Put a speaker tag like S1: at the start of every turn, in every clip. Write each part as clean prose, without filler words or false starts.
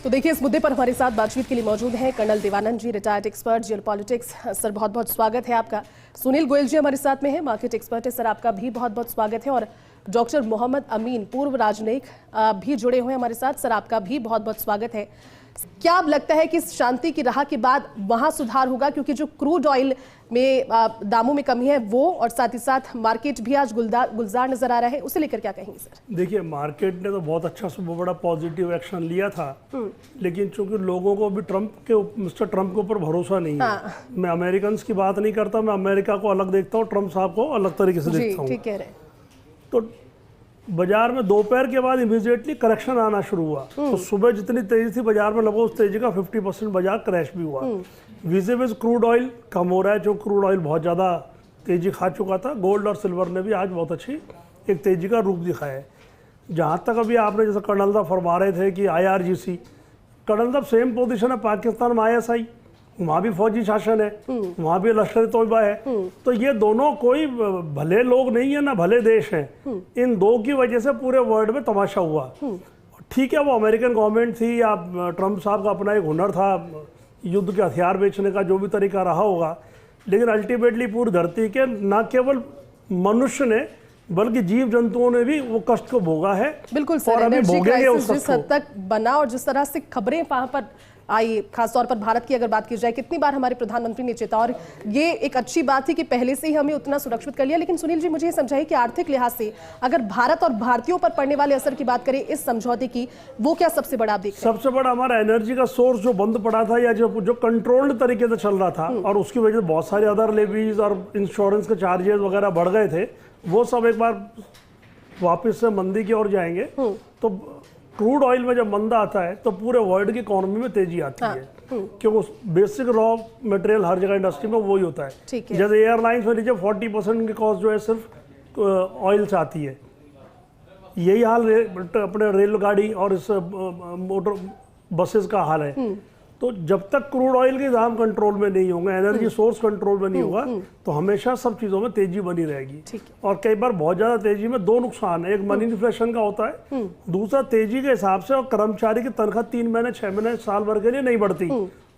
S1: तो देखिए, इस मुद्दे पर हमारे साथ बातचीत के लिए मौजूद हैं colonel Devanand ji, retired expert geopolitics. Sir, बहुत बहुत स्वागत है आपका। सुनील गोयल जी हमारे साथ में है, मार्केट एक्सपर्ट है। सर, आपका भी बहुत बहुत स्वागत है। और डॉक्टर मोहम्मद अमीन, पूर्व राजनयिक, भी जुड़े हुए हैं हमारे साथ। सर, आपका भी बहुत बहुत स्वागत है। क्या अब लगता है कि शांति की राह के बाद वहां सुधार होगा? क्योंकि जो क्रूड ऑयल में दामों में कमी है वो, और साथ ही साथ मार्केट भी आज गुलजार नजर आ रहा है, उसे लेकर क्या कहेंगे सर?
S2: देखिए, मार्केट ने तो बहुत अच्छा बहुत बड़ा पॉजिटिव एक्शन लिया था, लेकिन चूंकि लोगों को अभी मिस्टर ट्रंप के ऊपर भरोसा नहीं है। मैं अमेरिकन की बात नहीं करता, मैं अमेरिका को अलग देखता हूँ, ट्रंप साहब को अलग तरीके से देखता हूँ।
S1: ठीक कह रहे हैं।
S2: तो बाजार में दोपहर के बाद इमीडिएटली करेक्शन आना शुरू हुआ। तो सुबह जितनी तेजी थी बाजार में, लगभग उस तेजी का 50% बाजार क्रैश भी हुआ। विजिबल क्रूड ऑयल कम हो रहा है, जो क्रूड ऑयल बहुत ज़्यादा तेजी खा चुका था। गोल्ड और सिल्वर ने भी आज बहुत अच्छी एक तेजी का रूप दिखाया है। जहाँ तक अभी आपने जैसे कर्नल साहब फरमा रहे थे कि IRGC, कर्नल साहब सेम पोजीशन है पाकिस्तान में ISI, वहाँ भी फौजी शासन है, वहाँ भी लश्कर तोयबा है। तो ये दोनों कोई भले लोग नहीं है ना भले देश हैं। इन दो की वजह से पूरे वर्ल्ड में तमाशा हुआ। ठीक है, वो अमेरिकन गवर्नमेंट थी या ट्रंप साहब का अपना एक हुनर था युद्ध के हथियार बेचने का, जो भी तरीका रहा होगा, लेकिन अल्टीमेटली पूरी धरती के न केवल मनुष्य ने बल्कि जीव जंतुओं ने भी वो कष्ट को भोगा है।
S1: बिल्कुल सर, एनर्जी क्राइसिस जिस हद तक बना और जिस तरह से खबरें वहां पर आई, खासतौर पर भारत की अगर बात की जाए, कितनी बार हमारे प्रधानमंत्री ने चेता, और ये एक अच्छी बात थी कि पहले से ही हमें उतना सुरक्षित कर लिया। लेकिन सुनील जी, मुझे ये समझाइए कि आर्थिक लिहाज से अगर भारत और भारतीयों पर पड़ने वाले असर की बात करें इस समझौते की, वो क्या सबसे बड़ा आप देख रहे हैं?
S2: सबसे बड़ा हमारा एनर्जी का सोर्स जो बंद पड़ा था या जो कंट्रोल्ड तरीके से चल रहा था, और उसकी वजह से बहुत सारे अदर लेवीज और इंश्योरेंस के चार्जेस वगैरह बढ़ गए थे, वो सब एक बार वापस से मंदी की ओर जाएंगे। तो क्रूड ऑयल में जब मंदा आता है तो पूरे वर्ल्ड की इकोनॉमी में तेजी आती है, क्योंकि बेसिक रॉ मटेरियल हर जगह इंडस्ट्री में वही होता है। जैसे एयरलाइंस में लीजिए 40% की कॉस्ट जो है सिर्फ ऑयल से आती है। यही हाल अपने रेलगाड़ी और इस मोटर बसेस का हाल है। तो जब तक क्रूड ऑयल के दाम कंट्रोल में नहीं होंगे, एनर्जी सोर्स कंट्रोल में नहीं होगा, तो हमेशा सब चीज़ों में तेजी बनी रहेगी। और कई बार बहुत ज़्यादा तेजी में दो नुकसान है, एक मनी इन्फ्लेशन का होता है, दूसरा तेजी के हिसाब से और कर्मचारी की तनख्वाह 3 महीने 6 महीने साल भर के लिए नहीं बढ़ती।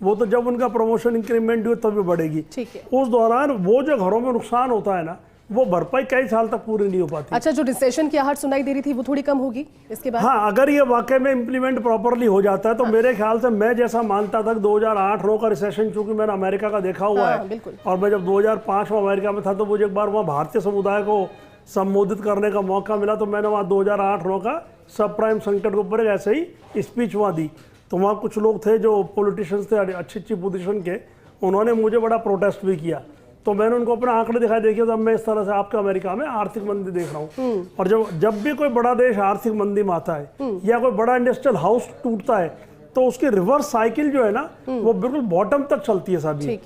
S2: वो तो जब उनका प्रमोशन इंक्रीमेंट हुए तभी बढ़ेगी। उस दौरान वो जो घरों में नुकसान होता है ना, वो भरपाई कई साल तक पूरी नहीं हो पाती।
S1: अच्छा, जो रिसेशन की आहट सुनाई दे रही थी वो थोड़ी कम होगी इसके बाद?
S2: हाँ, अगर ये वाकई में इम्प्लीमेंट प्रॉपरली हो जाता है तो मेरे ख्याल से मैं जैसा मानता था 2008-9 का रिसेशन, चूंकि मैंने अमेरिका का देखा हुआ है, और मैं जब 2005 में अमेरिका में था तो मुझे एक बार वहाँ भारतीय समुदाय को संबोधित करने का मौका मिला। तो मैंने वहाँ 2008-9 का सब प्राइम संकट के ऊपर ऐसे ही स्पीच वहाँ दी। तो वहाँ कुछ लोग थे जो पॉलिटिशियंस थे अच्छी पोजीशन के, उन्होंने मुझे बड़ा प्रोटेस्ट भी किया। तो मैंने उनको अपने आंकड़े दिखाई, देखिए तो मैं इस तरह से आपके अमेरिका में आर्थिक मंदी देख रहा हूँ। और जब भी कोई बड़ा देश आर्थिक मंदी में आता है या कोई बड़ा इंडस्ट्रियल हाउस टूटता है, तो उसकी रिवर्स साइकिल जो है ना, वो बिल्कुल बॉटम तक चलती है सभी।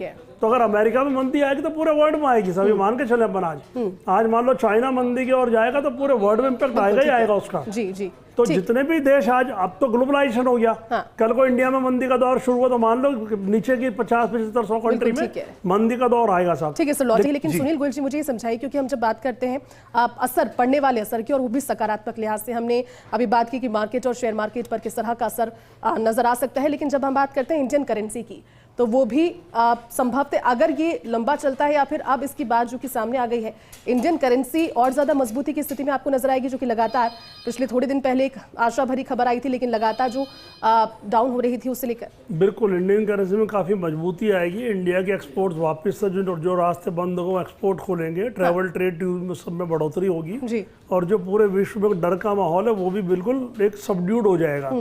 S2: तो अगर अमेरिका में मंदी आएगी तो पूरे वर्ल्ड में आएगी, सभी मान के चले अपन। आज मान लो चाइना मंदी की ओर जाएगा तो पूरे वर्ल्ड में इम्पैक्ट आएगा ही आएगा उसका।
S1: जी।
S2: तो जितने भी देश आज, अब तो ग्लोबलाइजेशन हो गया। कल को इंडिया में मंदी का दौर शुरू हुआ तो मान लो नीचे की 50-75-100 कंट्री में मंदी का दौर आएगा साहब।
S1: ठीक है सर, लौटेंगे। लेकिन सुनील गोयल जी, मुझे ये समझाइए, क्योंकि हम जब बात करते हैं असर, पड़ने वाले असर की, और वो भी सकारात्मक लिहाज से, हमने अभी बात की कि मार्केट और शेयर मार्केट पर किस तरह का असर नजर आ सकता है, लेकिन जब हम बात करते हैं इंडियन करेंसी की, तो वो भी संभवतः अगर ये लंबा चलता है या फिर अब इसकी बात जो कि सामने आ गई है, इंडियन करेंसी और ज्यादा मजबूती की स्थिति में आपको नजर आएगी, जो कि लगातार पिछले थोड़े दिन पहले एक आशा भरी खबर आई थी, लेकिन लगातार जो डाउन हो रही थी उससे लेकर। बिल्कुल,
S2: इंडियन करेंसी में काफी मजबूती आएगी। इंडिया के एक्सपोर्ट्स वापस से जो रास्ते बंद हो एक्सपोर्ट खोलेंगे, ट्रैवल ट्रेड में सब में बढ़ोतरी होगी, और जो पूरे विश्व में डर का माहौल है वो भी बिल्कुल एक सबड्यूड हो जाएगा।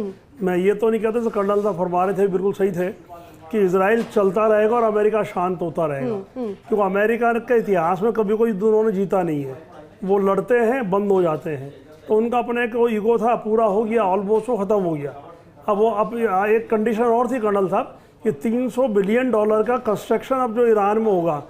S2: मैं ये तो नहीं कहता, कर्नल साहब फरमा रहे थे, बिल्कुल सही थे कि इजराइल चलता रहेगा और अमेरिका शांत होता रहेगा, क्योंकि अमेरिका के इतिहास में कभी कोई उन्होंने जीता नहीं है। वो लड़ते हैं, बंद हो जाते हैं। तो उनका अपने एक वो ईगो था, पूरा हो गया, ऑलमोस्ट वो ख़त्म हो गया। अब वो एक कंडीशन और थी कर्नल साहब कि $300 बिलियन का कंस्ट्रक्शन अब जो ईरान में होगा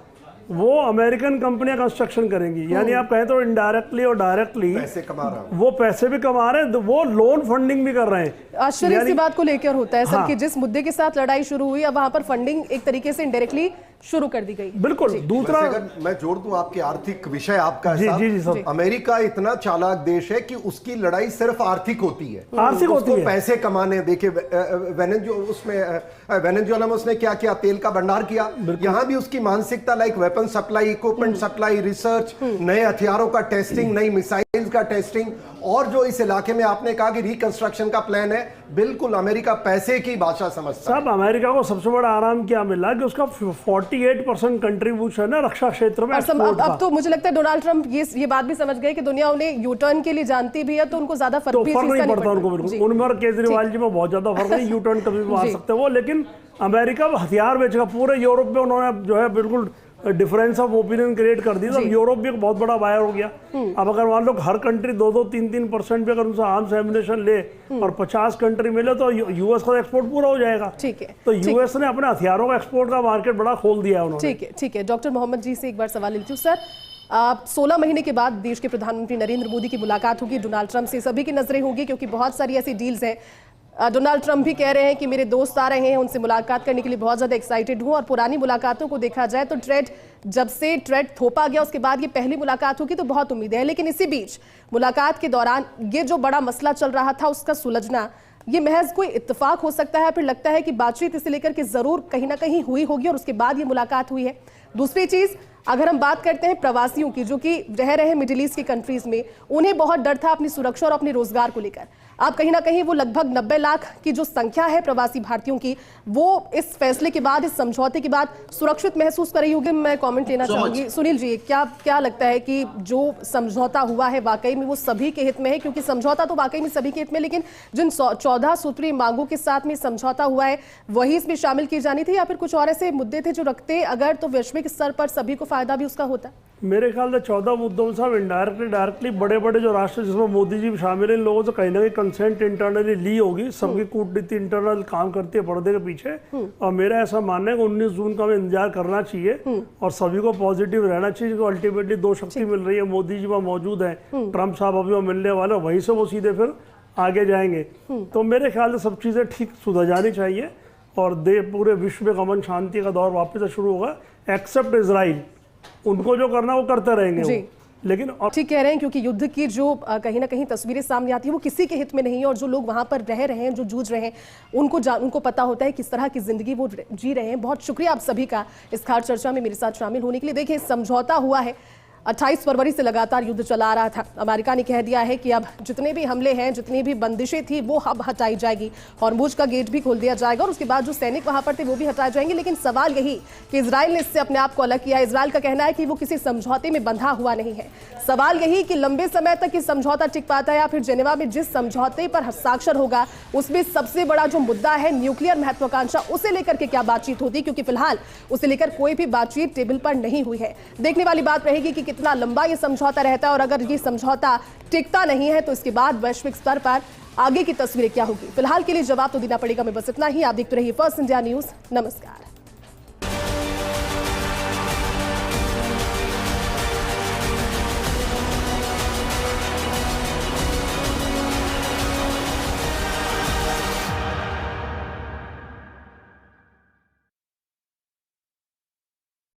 S2: वो अमेरिकन कंपनियां कंस्ट्रक्शन करेंगी। यानी आप कहें तो इनडायरेक्टली और डायरेक्टली पैसे कमा रहे हैं, वो पैसे भी कमा रहे हैं, वो लोन फंडिंग भी कर रहे हैं।
S1: आश्चर्य इसी बात को लेकर होता है सर कि जिस मुद्दे के साथ लड़ाई शुरू हुई, अब वहां पर फंडिंग एक तरीके से इनडायरेक्टली शुरू कर दी गई।
S2: बिल्कुल। दूसरा,
S3: अगर मैं जोड़ दूं आपके आर्थिक विषय आपका,
S2: जी जी सर,
S3: अमेरिका इतना चालाक देश है कि उसकी लड़ाई सिर्फ आर्थिक होती है,
S2: आर्थिक होती है,
S3: पैसे कमाने। देखिए वेनेजुएला में उसने क्या किया, तेल का भंडार किया। यहां भी उसकी मानसिकता like weapon supply, equipment supply, research, नए हथियारों का टेस्टिंग, नई मिसाइल्स का टेस्टिंग, और जो इस इलाके में आपने कहा कि रिकंस्ट्रक्शन का प्लान है, बिल्कुल अमेरिका पैसे की भाषा समझता है।
S2: सब अमेरिका को सबसे बड़ा आराम क्या मिला कि उसका 48% कंट्रीब्यूशन है रक्षा क्षेत्र में।
S1: अब तो मुझे लगता है डोनाल्ड ट्रंप ये बात भी समझ गए कि दुनिया उन्हें यू टर्न के लिए जानती भी है, तो उनको ज्यादा फर्क
S2: नहीं पड़ता उनको। बिल्कुल उनमें और केजरीवाल जी में बहुत ज्यादा फर्क नहीं, यू टर्न कभी भी मार सकते वो। लेकिन अमेरिका हथियार बेचेगा, पूरे यूरोप में उन्होंने जो है बिल्कुल डिफरेंस ऑफ ओपिनियन क्रिएट कर दी। तो यूरोप भी एक बहुत बड़ा बायर हो गया। अब अगर मान लो हर कंट्री 2-3% भी अगर उनसे आर्म्स एम्युनिशन ले और 50 कंट्री मिले तो यूएस का एक्सपोर्ट पूरा हो जाएगा।
S1: ठीक है,
S2: तो यूएस ने अपने हथियारों का एक्सपोर्ट का मार्केट बड़ा खोल दिया है उन्होंने।
S1: ठीक है। डॉक्टर मोहम्मद जी से एक बार सवाल लेती हूँ। सर, 16 महीने के बाद देश के प्रधानमंत्री नरेंद्र मोदी की मुलाकात होगी डोनाल्ड ट्रंप से, सभी की नजरें होंगी क्योंकि बहुत सारी ऐसी डील्स हैं। डोनाल्ड ट्रंप भी कह रहे हैं कि मेरे दोस्त आ रहे हैं, उनसे मुलाकात करने के लिए बहुत ज़्यादा एक्साइटेड हूं। और पुरानी मुलाकातों को देखा जाए तो जब से ट्रेड थोपा गया उसके बाद ये पहली मुलाकात होगी, तो बहुत उम्मीद है। लेकिन इसी बीच मुलाकात के दौरान ये जो बड़ा मसला चल रहा था उसका सुलझना, ये महज कोई इत्तेफाक हो सकता है, फिर लगता है कि बातचीत इसे लेकर के जरूर कहीं ना कहीं हुई होगी और उसके बाद ये मुलाकात हुई है। दूसरी चीज, अगर हम बात करते हैं प्रवासियों की जो कि रह रहे हैं मिडिल ईस्ट की कंट्रीज में, उन्हें बहुत डर था अपनी सुरक्षा और अपने रोजगार को लेकर। अब कहीं ना कहीं वो लगभग 90 लाख की जो संख्या है प्रवासी भारतीयों की, वो इस फैसले के बाद, इस समझौते के बाद सुरक्षित महसूस कर रही होगी। मैं कमेंट लेना चाहूंगी। सुनील जी, क्या लगता है कि जो समझौता हुआ है वाकई में वो सभी के हित में है? क्योंकि समझौता तो वाकई में सभी के हित में, लेकिन जिन 14 सूत्रीय मांगों के साथ में समझौता हुआ है वही इसमें शामिल की जानी थी, या फिर कुछ और ऐसे मुद्दे थे जो रखते अगर तो वैश्विक स्तर पर सभी को फायदा भी उसका होता?
S2: मेरे ख्याल से 14 मुद्दों साहब इनडायरेक्टली डायरेक्टली बड़े जो राष्ट्र जिसमें मोदी जी शामिल हैं, इन लोगों से कहीं ना कहीं कंसेंट इंटरनली ली होगी। सबकी कूटनीति इंटरनल काम करती है पर्दे के पीछे। और मेरा ऐसा मानना है कि 19 जून का हमें इंतजार करना चाहिए और सभी को पॉजिटिव रहना चाहिए कि अल्टीमेटली दो शक्ति मिल रही है। मोदी जी वहाँ मौजूद है, ट्रंप साहब अभी वहाँ मिलने वाले, वहीं से वो सीधे फिर आगे जाएंगे। तो मेरे ख्याल से सब चीज़ें ठीक सुधर जानी चाहिए और पूरे विश्व में अमन शांति का दौर वापस से शुरू होगा, एक्सेप्ट इजराइल। उनको जो करना वो करते रहेंगे वो। लेकिन
S1: ठीक कह रहे हैं, क्योंकि युद्ध की जो कहीं ना कहीं तस्वीरें सामने आती है वो किसी के हित में नहीं है। और जो लोग वहां पर रह रहे हैं, जो जूझ रहे हैं, उनको पता होता है किस तरह की जिंदगी वो जी रहे हैं। बहुत शुक्रिया आप सभी का इस खास चर्चा में मेरे साथ शामिल होने के लिए। देखिए, समझौता हुआ है, 28 फरवरी से लगातार युद्ध चला आ रहा था। अमेरिका ने कह दिया है कि अब जितने भी हमले हैं, जितनी भी बंदिशें थी, वो अब हटाई जाएगी। हॉर्मुज का गेट भी खोल दिया जाएगा और उसके बाद जो सैनिक वहां पर थे वो भी हटाए जाएंगे। लेकिन सवाल यही कि इजराइल ने इससे अपने आप को अलग किया। इजराइल का कहना है कि वो किसी समझौते में बंधा हुआ नहीं है। सवाल यही कि लंबे समय तक ये समझौता टिक पाता है या फिर जेनेवा में जिस समझौते पर हस्ताक्षर होगा उसमें सबसे बड़ा जो मुद्दा है न्यूक्लियर महत्वाकांक्षा, उसे लेकर के क्या बातचीत होती, क्योंकि फिलहाल उसे लेकर कोई भी बातचीत टेबल पर नहीं हुई है। देखने वाली बात रहेगी कि कितना लंबा ये समझौता रहता है और अगर ये समझौता टिकता नहीं है तो इसके बाद वैश्विक स्तर पर आगे की तस्वीरें क्या होगी। फिलहाल के लिए जवाब तो देना पड़ेगा। मैं बस इतना ही। आप देखते रहिए फर्स्ट इंडिया न्यूज। नमस्कार।